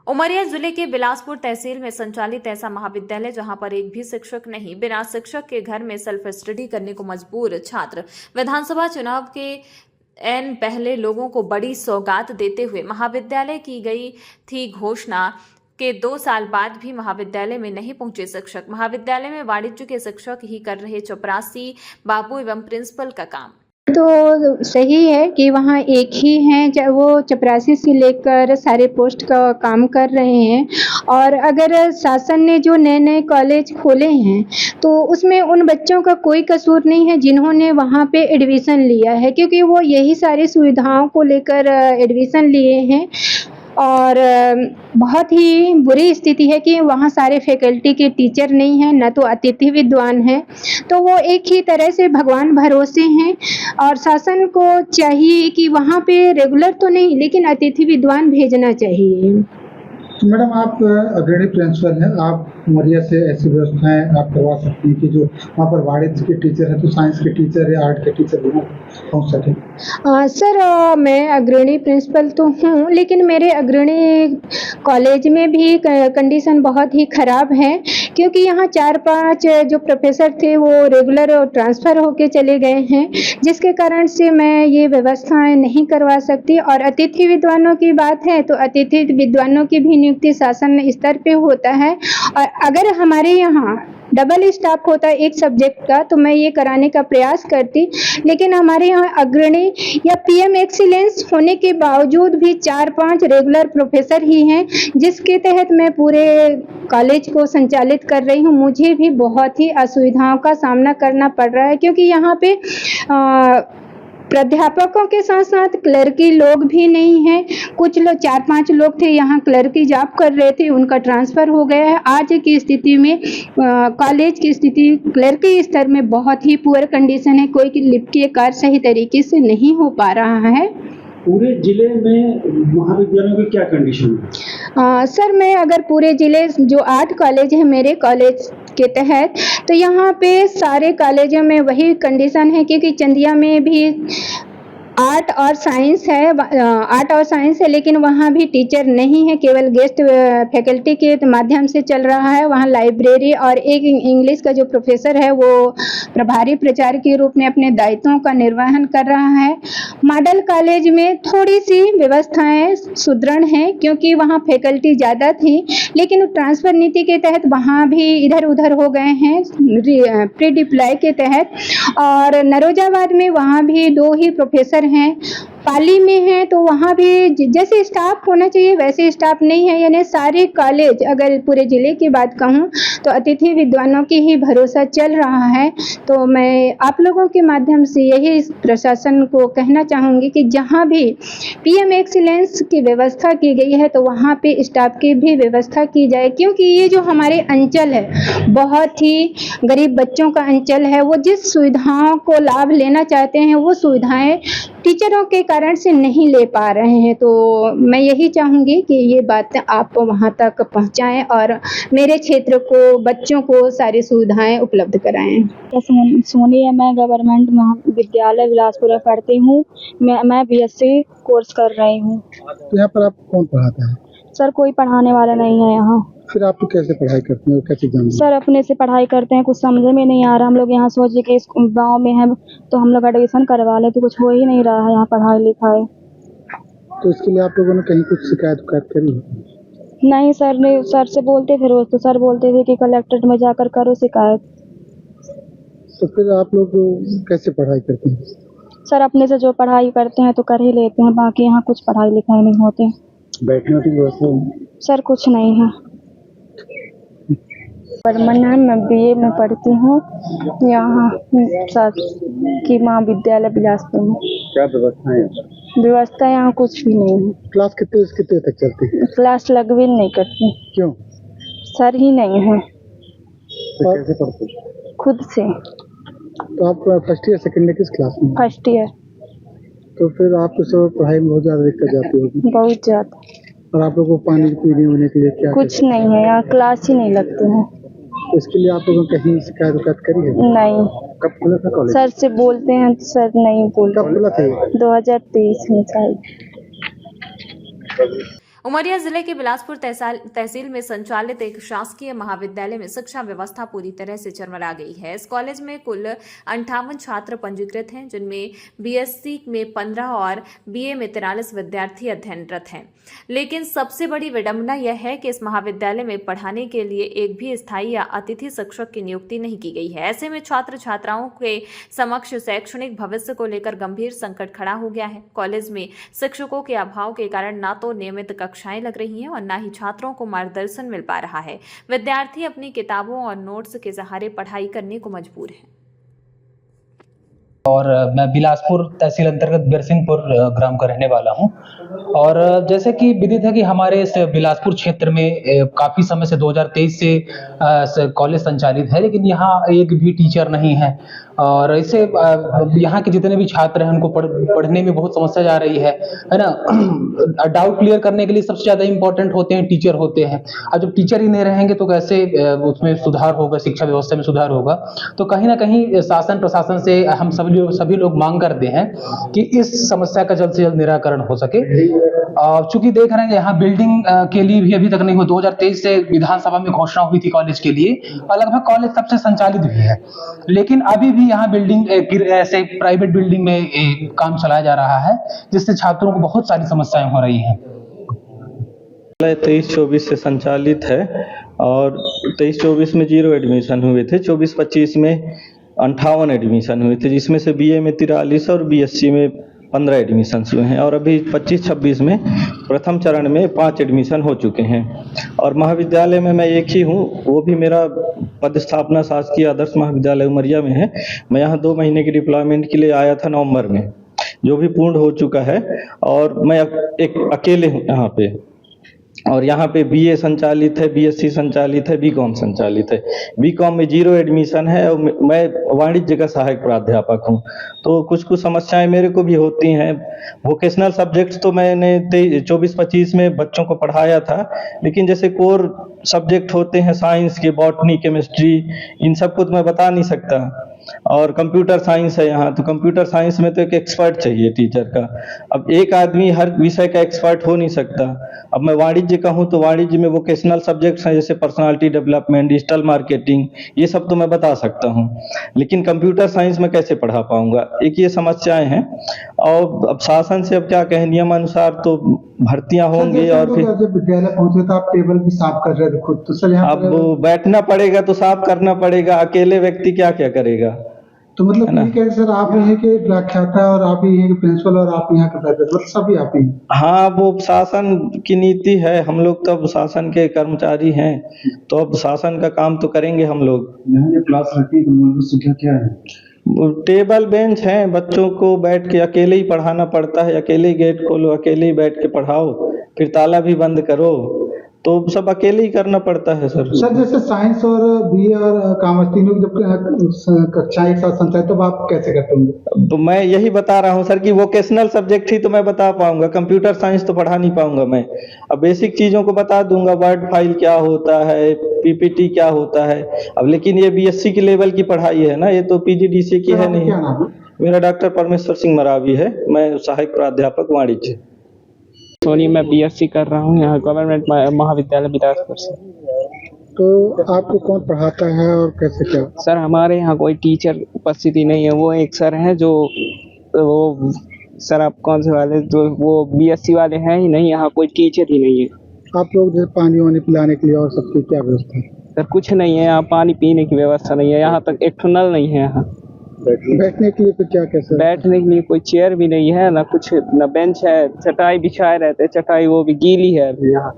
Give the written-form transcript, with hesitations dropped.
उमरिया जिले के बिलासपुर तहसील में संचालित ऐसा महाविद्यालय जहां पर एक भी शिक्षक नहीं, बिना शिक्षक के घर में सेल्फ स्टडी करने को मजबूर छात्र। विधानसभा चुनाव के एन पहले लोगों को बड़ी सौगात देते हुए महाविद्यालय की गई थी घोषणा के 2 साल बाद भी महाविद्यालय में नहीं पहुंचे शिक्षक। महाविद्यालय में वाणिज्य के शिक्षक ही कर रहे चपरासी, बाबू एवं प्रिंसिपल का काम। तो सही है कि वहाँ एक ही हैं, चाहे वो चपरासी से लेकर सारे पोस्ट का काम कर रहे हैं। और अगर शासन ने जो नए नए कॉलेज खोले हैं तो उसमें उन बच्चों का कोई कसूर नहीं है जिन्होंने वहाँ पे एडमिशन लिया है, क्योंकि वो यही सारी सुविधाओं को लेकर एडमिशन लिए हैं। और बहुत ही बुरी स्थिति है कि वहाँ सारे फैकल्टी के टीचर नहीं हैं, न तो अतिथि विद्वान हैं, तो वो एक ही तरह से भगवान भरोसे हैं। और शासन को चाहिए कि वहाँ पे रेगुलर तो नहीं लेकिन अतिथि विद्वान भेजना चाहिए। तो मैडम, आप अग्रणी प्रिंसिपल हैं, आप उमरिया से ऐसी व्यवस्थाएं आप करवा सकती हैं कि जो वहाँ पर वाणिज्य के टीचर हैं तो साइंस के टीचर या आर्ट के टीचर दोनों पहुँच सकें। सर, मैं अग्रणी प्रिंसिपल तो हूँ, लेकिन मेरे अग्रणी कॉलेज में भी कंडीशन बहुत ही ख़राब है, क्योंकि यहाँ 4-5 जो प्रोफेसर थे वो रेगुलर ट्रांसफ़र होके चले गए हैं, जिसके कारण से मैं ये व्यवस्थाएं नहीं करवा सकती। और अतिथि विद्वानों की बात है तो अतिथि विद्वानों की भी नियुक्ति शासन स्तर पे होता है। और अगर हमारे यहाँ डबल स्टाफ होता एक सब्जेक्ट का तो मैं ये कराने का प्रयास करती, लेकिन हमारे यहाँ अग्रणी या पीएम एक्सीलेंस होने के बावजूद भी 4-5 रेगुलर प्रोफेसर ही हैं, जिसके तहत मैं पूरे कॉलेज को संचालित कर रही हूँ। मुझे भी बहुत ही असुविधाओं का सामना करना पड़ रहा है, क्योंकि यहाँ पे प्राध्यापकों के साथ साथ क्लर्की लोग भी नहीं हैं। कुछ लोग 4-5 लोग थे यहाँ क्लर्की जॉब कर रहे थे, उनका ट्रांसफ़र हो गया है। आज की स्थिति में कॉलेज की स्थिति क्लर्की स्तर में बहुत ही पुअर कंडीशन है, कोई लिपिकीय कार्य सही तरीके से नहीं हो पा रहा है। पूरे जिले में महाविद्यालयों की क्या कंडीशन है? सर, मैं अगर पूरे जिले जो 8 कॉलेज हैं मेरे कॉलेज के तहत, तो यहाँ पे सारे कॉलेजों में वही कंडीशन है, क्योंकि चंदिया में भी आर्ट और साइंस है, लेकिन वहाँ भी टीचर नहीं है, केवल गेस्ट फैकल्टी के माध्यम से चल रहा है। वहाँ लाइब्रेरी और एक इंग्लिश का जो प्रोफेसर है वो प्रभारी प्राचार्य के रूप में अपने दायित्वों का निर्वहन कर रहा है। मॉडल कॉलेज में थोड़ी सी व्यवस्थाएं सुदृढ़ हैं, क्योंकि वहाँ फैकल्टी ज़्यादा थी, लेकिन ट्रांसफ़र नीति के तहत वहाँ भी इधर उधर हो गए हैं प्री डिप्लॉय के तहत। और नरोजाबाद में वहाँ भी 2 ही प्रोफेसर हैं। पाली में है तो वहाँ भी जैसे स्टाफ होना चाहिए वैसे स्टाफ नहीं है। यानी सारे कॉलेज, अगर पूरे ज़िले की बात कहूँ तो अतिथि विद्वानों की ही भरोसा चल रहा है। तो मैं आप लोगों के माध्यम से यही प्रशासन को कहना चाहूँगी कि जहाँ भी पीएम एक्सीलेंस की व्यवस्था की गई है तो वहाँ पे स्टाफ की भी व्यवस्था की जाए, क्योंकि ये जो हमारे अंचल है बहुत ही गरीब बच्चों का अंचल है। वो जिस सुविधाओं को लाभ लेना चाहते हैं वो सुविधाएं टीचरों के कारण से नहीं ले पा रहे हैं। तो मैं यही चाहूँगी कि ये बात आप वहाँ तक पहुँचाएं और मेरे क्षेत्र को, बच्चों को सारी सुविधाएं उपलब्ध कराएं। सोनी है, मैं गवर्नमेंट महाविद्यालय बिलासपुर में पढ़ती हूँ। मैं बीएससी कोर्स कर रही हूँ। तो यहाँ पर आप कौन पढ़ाता है? सर, कोई पढ़ाने वाला नहीं है यहाँ। फिर आप कैसे पढ़ाई करते हैं, कैसे जानते हैं? सर, अपने से पढ़ाई करते हैं, कुछ समझ में नहीं आ रहा। हम लोग यहाँ सोचे कि इस गाँव में है तो हम लोग एडमिशन करवा लें, तो कुछ हो ही नहीं रहा है यहाँ पढ़ाई लिखाई। तो इसके लिए आप लोगों ने कहीं कुछ शिकायत करी? नहीं सर, नहीं। सर से बोलते थे रोज, तो सर बोलते थे कि कलेक्ट्रेट में जाकर करो शिकायत। तो फिर आप लोग कैसे पढ़ाई करते हैं? सर, अपने से जो पढ़ाई करते हैं तो कर ही लेते हैं, बाकी यहाँ कुछ पढ़ाई लिखाई नहीं होती। बैठने की व्यवस्था? सर, कुछ नहीं है। मैं बीए में पढ़ती हूँ यहाँ की महाविद्यालय बिलासपुर में। क्या व्यवस्था है? व्यवस्था यहाँ कुछ भी नहीं है। क्लास कितने तक चलती है? क्लास लगभी नहीं करती। क्यों? सर ही नहीं है। तो कैसे पढ़ते? खुद से। तो आप फर्स्ट ईयर सेकेंड ईयर किस क्लास में? First year. तो फिर आपको सब पढ़ाई में बहुत ज़्यादा दिक्कत जाती होगी? बहुत ज़्यादा। और आप लोगों को पानी पीने होने के लिए क्या कुछ नहीं है, यहाँ क्लास ही नहीं लगते हैं। तो इसके लिए आप लोगों ने कहीं शिकायत करी है? नहीं। कब खुला था कॉलेज? सर से बोलते हैं तो सर नहीं बोलते। कब खुला था? 2023 में शायद। उमरिया जिले के बिलासपुर तहसील में संचालित एक शासकीय महाविद्यालय में शिक्षा व्यवस्था पूरी तरह से चरमरा गई है। इस कॉलेज में कुल 58 छात्र पंजीकृत हैं, जिनमें बीएससी में 15 और बीए में 43 विद्यार्थी अध्ययनरत हैं। लेकिन सबसे बड़ी विडंबना यह है कि इस महाविद्यालय में पढ़ाने के लिए एक भी स्थायी या अतिथि शिक्षक की नियुक्ति नहीं की गई है। ऐसे में छात्र छात्राओं के समक्ष शैक्षणिक भविष्य को लेकर गंभीर संकट खड़ा हो गया है। कॉलेज में शिक्षकों के अभाव के कारण न तो नियमित कक्षाएं लग रही हैं और न ही छात्रों को मार्गदर्शन मिल पा रहा है। विद्यार्थी अपनी किताबों और नोट्स के सहारे पढ़ाई करने को मजबूर हैं। और मैं बिलासपुर तहसील अंतर्गत बिरसिंहपुर ग्राम का रहने वाला हूं। और जैसे कि विदित है कि हमारे इस बिलासपुर क्षेत्र में काफ़ी समय से 2023 से कॉलेज संचालित है, लेकिन यहाँ एक भी टीचर नहीं है और इससे यहाँ के जितने भी छात्र हैं उनको पढ़ने में बहुत समस्या जा रही है ना। डाउट क्लियर करने के लिए सबसे ज़्यादा इंपॉर्टेंट होते हैं टीचर होते हैं। अब जब टीचर ही नहीं रहेंगे तो कैसे उसमें सुधार होगा, शिक्षा व्यवस्था में सुधार होगा। तो कहीं ना कहीं शासन प्रशासन से हम सभी लोग मांग करते हैं कि इस समस्या का जल्द से जल्द निराकरण हो सके। चूंकि देख रहे हैं यहाँ बिल्डिंग के लिए भी अभी तक नहीं हुआ। 2023 से विधानसभा में घोषणा हुई थी कॉलेज के लिए और लगभग कॉलेज तब से संचालित भी है, लेकिन अभी भी यहाँ बिल्डिंग ऐसे प्राइवेट बिल्डिंग में काम चलाया जा रहा है, जिससे छात्रों को बहुत सारी समस्याएं हो रही हैं। 23-24 से संचालित है और 23-24 में 0 एडमिशन हुए थे। 24-25 में 58 एडमिशन हुए थे, जिसमें से बीए में 43 और बीएससी में 15 एडमिशन हुए हैं और अभी 25-26 में प्रथम चरण में 5 एडमिशन हो चुके हैं। और महाविद्यालय में मैं एक ही हूँ, वो भी मेरा पदस्थापना शासकीय आदर्श महाविद्यालय उमरिया में है। मैं यहाँ 2 महीने की डिप्लॉयमेंट के लिए आया था नवंबर में, जो भी पूर्ण हो चुका है और मैं एक अकेले हूँ यहाँ पे। और यहाँ पे बीए संचालित है, बीएससी संचालित है, बीकॉम संचालित है। बीकॉम में 0 एडमिशन है और मैं वाणिज्य का सहायक प्राध्यापक हूँ। तो कुछ समस्याएं मेरे को भी होती हैं। वोकेशनल सब्जेक्ट्स तो मैंने 24-25 में बच्चों को पढ़ाया था, लेकिन जैसे कोर सब्जेक्ट होते हैं साइंस के, बॉटनी, केमिस्ट्री, इन सब को तो मैं बता नहीं सकता। और कंप्यूटर साइंस है यहाँ, तो कंप्यूटर साइंस में तो एक एक्सपर्ट चाहिए टीचर का। अब एक आदमी हर विषय का एक्सपर्ट हो नहीं सकता। अब मैं वाणिज्य का हूँ तो वाणिज्य में वोकेशनल सब्जेक्ट्स हैं जैसे पर्सनालिटी डेवलपमेंट, डिजिटल मार्केटिंग, ये सब तो मैं बता सकता हूँ, लेकिन कंप्यूटर साइंस में कैसे पढ़ा पाऊंगा, एक ये समस्याएं हैं। और अब शासन से अब क्या कहें, नियमानुसार तो भर्तियां होंगी। और फिर जब विद्यालय पहुंचे तो आप टेबल भी साफ कर रहे थे खुद, तो सर यहाँ अब बैठना पड़ेगा तो साफ करना पड़ेगा, अकेले व्यक्ति क्या क्या करेगा। तो मतलब ये कह सर आप यहाँ के व्याख्याता और आप ही यहाँ के प्रिंसिपल और आप यहाँ के मतलब सभी आप ही? हाँ, वो शासन की नीति है, हम लोग तो अब शासन के कर्मचारी हैं, तो अब शासन का काम तो करेंगे हम लोग। यहाँ जो क्लास रहती है तो मूलभूत सुविधा क्या है? टेबल बेंच हैं, बच्चों को बैठ के अकेले ही पढ़ाना पड़ता है, अकेले ही गेट खोलो, अकेले ही बैठ के पढ़ाओ, फिर ताला भी बंद करो, तो सब अकेले ही करना पड़ता है सर। सर जैसे साइंस और बीए और कॉमर्स तीनों की जब कक्षाएं एक साथ संचालित, तो आप कैसे करते होंगे? तो मैं यही बता रहा हूँ सर कि वोकेशनल सब्जेक्ट ही तो मैं बता पाऊंगा, कंप्यूटर साइंस तो पढ़ा नहीं पाऊंगा मैं। अब बेसिक चीज़ों को बता दूंगा, वर्ड फाइल क्या होता है, पीपीटी क्या होता है। अब लेकिन ये बीएससी की लेवल की पढ़ाई है ना, ये तो पीजीडीसी की है नहीं। क्या नाम है? मेरा डॉक्टर परमेश्वर सिंह मरावी है, मैं सहायक प्राध्यापक वाणिज्य। सोनी, मैं बीएससी कर रहा हूँ यहाँ गवर्नमेंट महाविद्यालय बिलासपुर से। तो आपको कौन पढ़ाता है और कैसे क्या? सर हमारे यहाँ कोई टीचर उपस्थिति नहीं है। वो एक सर हैं जो वो सर आप कौन से वाले, जो वो बीएससी वाले हैं ही नहीं, यहाँ कोई टीचर ही नहीं है। आप लोग जैसे पानी वानी पिलाने के लिए और सबकी क्या व्यवस्था है? सर कुछ नहीं है यहाँ, पानी पीने की व्यवस्था नहीं है, यहाँ तक एक टनल नहीं है। यहाँ बैठने के लिए तो क्या कैसे? बैठने के लिए कोई चेयर भी नहीं है, ना कुछ, ना बेंच है, चटाई बिछाए रहते, चटाई वो भी गीली है अभी यहाँ।